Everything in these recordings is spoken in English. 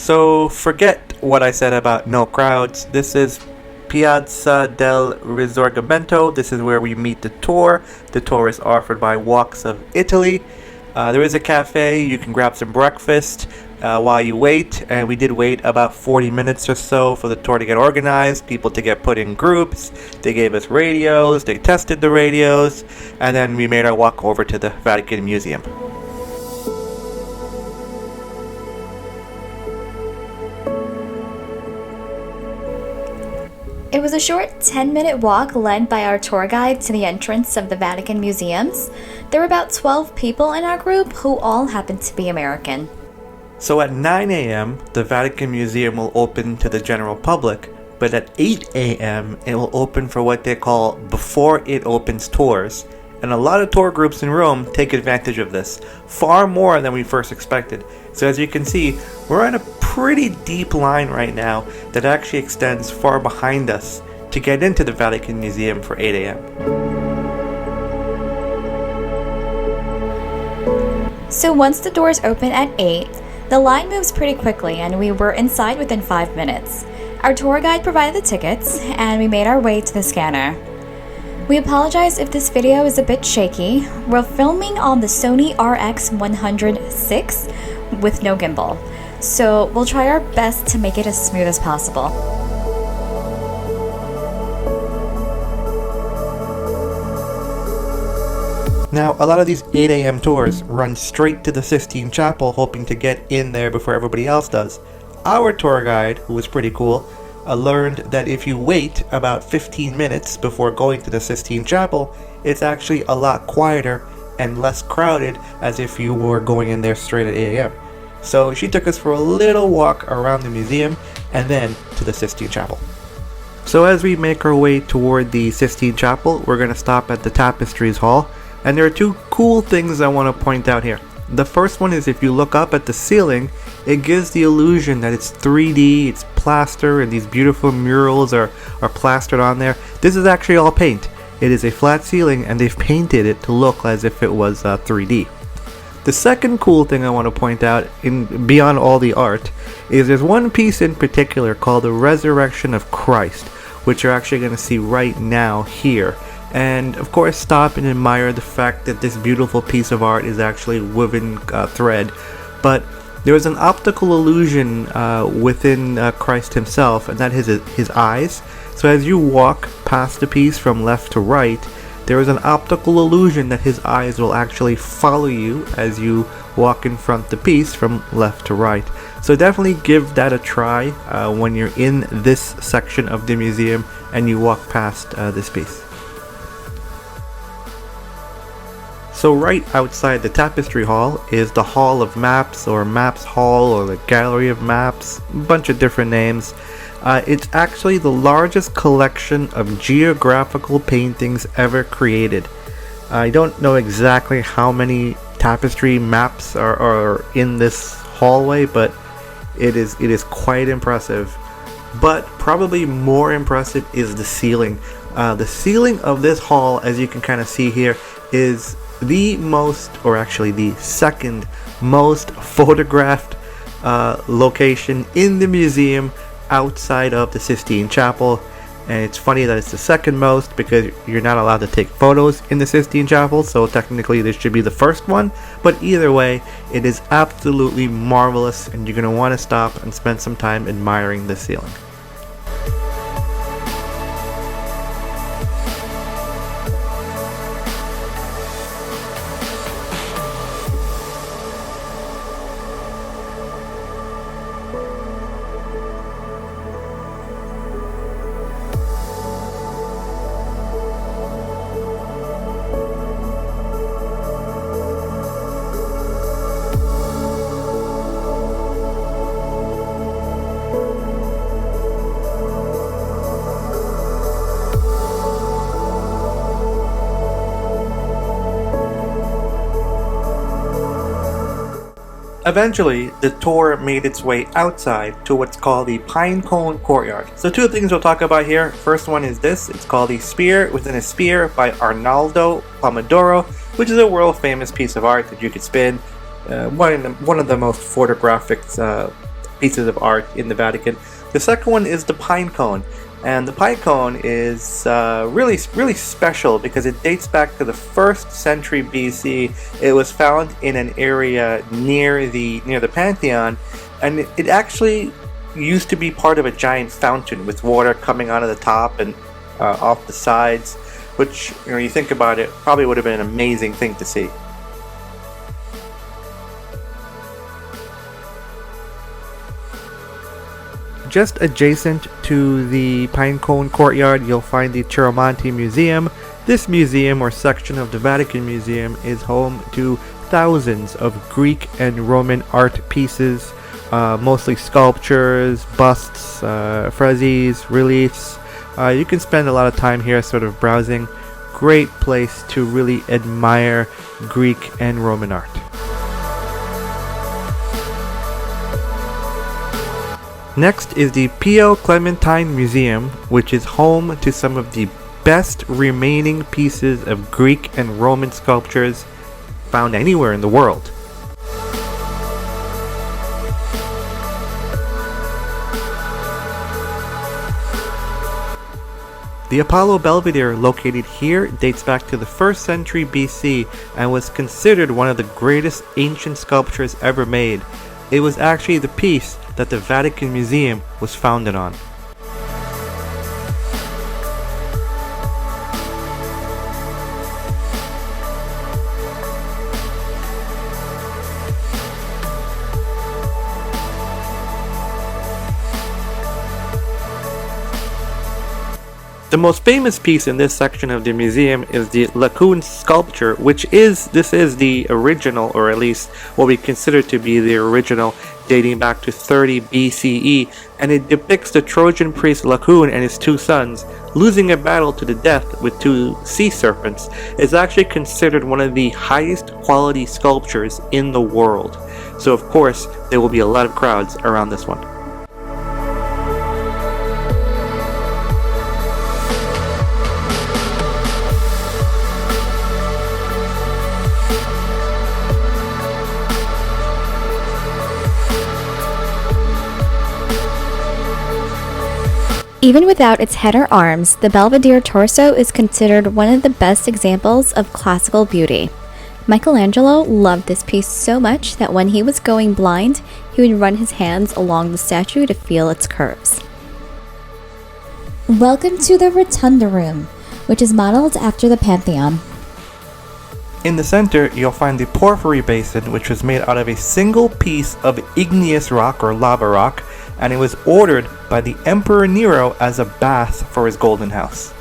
So forget what I said about no crowds. This is Piazza del Risorgimento. This is where we meet the tour. The tour is offered by Walks of Italy. There is a cafe. You can grab some breakfast while you wait. And we did wait about 40 minutes or so for the tour to get organized, people to get put in groups. They gave us radios. They tested the radios. And then we made our walk over to the Vatican Museum. It was a short 10-minute walk led by our tour guide to the entrance of the Vatican museums. There were about 12 people in our group who all happened to be American. So at 9 a.m., the Vatican Museum will open to the general public, but at 8 a.m., it will open for what they call before it opens tours. And a lot of tour groups in Rome take advantage of this, far more than we first expected. So as you can see, we're on a pretty deep line right now that actually extends far behind us to get into the Vatican Museum for 8 a.m. So once the doors open at 8, the line moves pretty quickly and we were inside within 5 minutes. Our tour guide provided the tickets and we made our way to the scanner. We apologize if this video is a bit shaky. We're filming on the Sony RX106 with no gimbal, so we'll try our best to make it as smooth as possible. Now, a lot of these 8 a.m. tours run straight to the Sistine Chapel, hoping to get in there before everybody else does. Our tour guide, who was pretty cool, learned that if you wait about 15 minutes before going to the Sistine Chapel, it's actually a lot quieter and less crowded as if you were going in there straight at 8 a.m. So she took us for a little walk around the museum and then to the Sistine Chapel. So as we make our way toward the Sistine Chapel, we're going to stop at the Tapestries Hall, and there are two cool things I want to point out here. The first one is if you look up at the ceiling, it gives the illusion that it's 3D, it's plaster, and these beautiful murals are plastered on there. This is actually all paint. It is a flat ceiling and they've painted it to look as if it was 3D. The second cool thing I want to point out, beyond all the art, is there's one piece in particular called the Resurrection of Christ, which you're actually going to see right now here. And of course stop and admire the fact that this beautiful piece of art is actually woven thread. But there is an optical illusion within Christ himself, and that is his eyes. So as you walk past the piece from left to right, there is an optical illusion that his eyes will actually follow you as you walk in front of the piece from left to right. So definitely give that a try when you're in this section of the museum and you walk past this piece. So right outside the Tapestry Hall is the Hall of Maps, or Maps Hall, or the Gallery of Maps, a bunch of different names. It's actually the largest collection of geographical paintings ever created. I don't know exactly how many tapestry maps are in this hallway, but it is quite impressive. But probably more impressive is the ceiling. The ceiling of this hall, as you can kind of see here, is the most, or actually the second most photographed location in the museum outside of the Sistine Chapel. And it's funny that it's the second most because you're not allowed to take photos in the Sistine Chapel, so technically this should be the first one. But either way, it is absolutely marvelous and you're going to want to stop and spend some time admiring the ceiling. Eventually, the tour made its way outside to what's called the Pinecone Courtyard. So two things we'll talk about here. First one is this. It's called The Spear Within a Spear by Arnaldo Pomodoro, which is a world famous piece of art that you could spin. One of the most photographic pieces of art in the Vatican. The second one is the Pinecone. And the Pinecone is really special because it dates back to the 1st century BC. It was found in an area near the Pantheon, and it actually used to be part of a giant fountain with water coming out of the top and off the sides, which, you think about it, probably would have been an amazing thing to see. Just adjacent to the Pinecone Courtyard, you'll find the Chiaramonte Museum. This museum, or section of the Vatican Museum, is home to thousands of Greek and Roman art pieces, mostly sculptures, busts, friezes, reliefs. You can spend a lot of time here sort of browsing. Great place to really admire Greek and Roman art. Next is the Pio-Clementine Museum, which is home to some of the best remaining pieces of Greek and Roman sculptures found anywhere in the world. The Apollo Belvedere, located here, dates back to the 1st century BC and was considered one of the greatest ancient sculptures ever made. It was actually the piece that the Vatican Museum was founded on. The most famous piece in this section of the museum is the Laocoon Sculpture, this is the original, or at least what we consider to be the original, dating back to 30 BCE, and it depicts the Trojan priest Laocoon and his 2 sons losing a battle to the death with 2 sea serpents. It's actually considered one of the highest quality sculptures in the world. So of course, there will be a lot of crowds around this one. Even without its head or arms, the Belvedere Torso is considered one of the best examples of classical beauty. Michelangelo loved this piece so much that when he was going blind, he would run his hands along the statue to feel its curves. Welcome to the Rotunda Room, which is modeled after the Pantheon. In the center, you'll find the porphyry basin, which was made out of a single piece of igneous rock or lava rock, and it was ordered by the Emperor Nero as a bath for his golden house.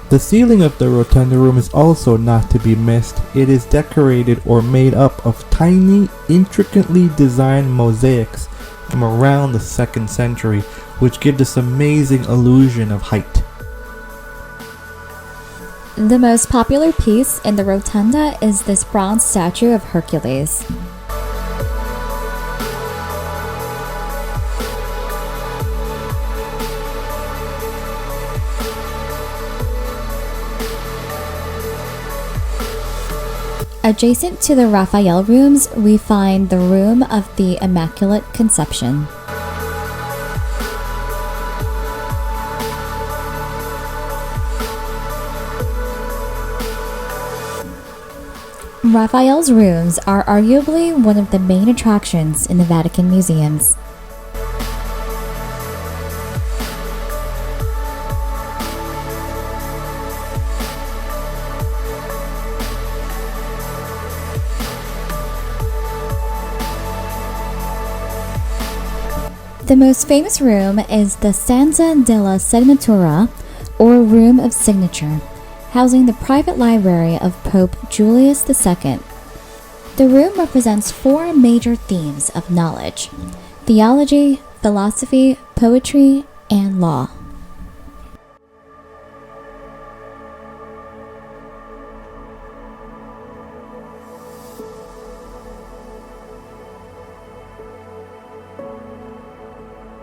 The ceiling of the Rotunda Room is also not to be missed. It is decorated or made up of tiny, intricately designed mosaics from around the 2nd century, which give this amazing illusion of height. The most popular piece in the rotunda is this bronze statue of Hercules. Adjacent to the Raphael rooms, we find the room of the Immaculate Conception. Raphael's rooms are arguably one of the main attractions in the Vatican museums. The most famous room is the Stanza della Signatura, or Room of Signature, housing the private library of Pope Julius II. The room represents 4 major themes of knowledge: theology, philosophy, poetry, and law.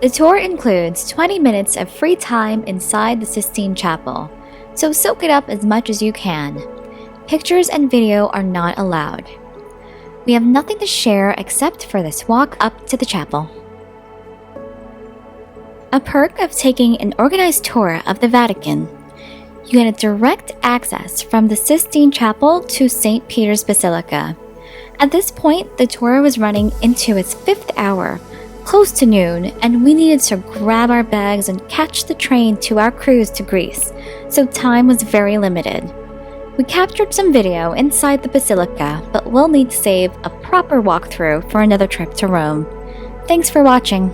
The tour includes 20 minutes of free time inside the Sistine Chapel, so soak it up as much as you can. Pictures and video are not allowed. We have nothing to share except for this walk up to the chapel. A perk of taking an organized tour of the Vatican, you get a direct access from the Sistine Chapel to St. Peter's Basilica. At this point, the tour was running into its 5th hour, close to noon, and we needed to grab our bags and catch the train to our cruise to Greece, so time was very limited. We captured some video inside the Basilica, but we'll need to save a proper walkthrough for another trip to Rome. Thanks for watching.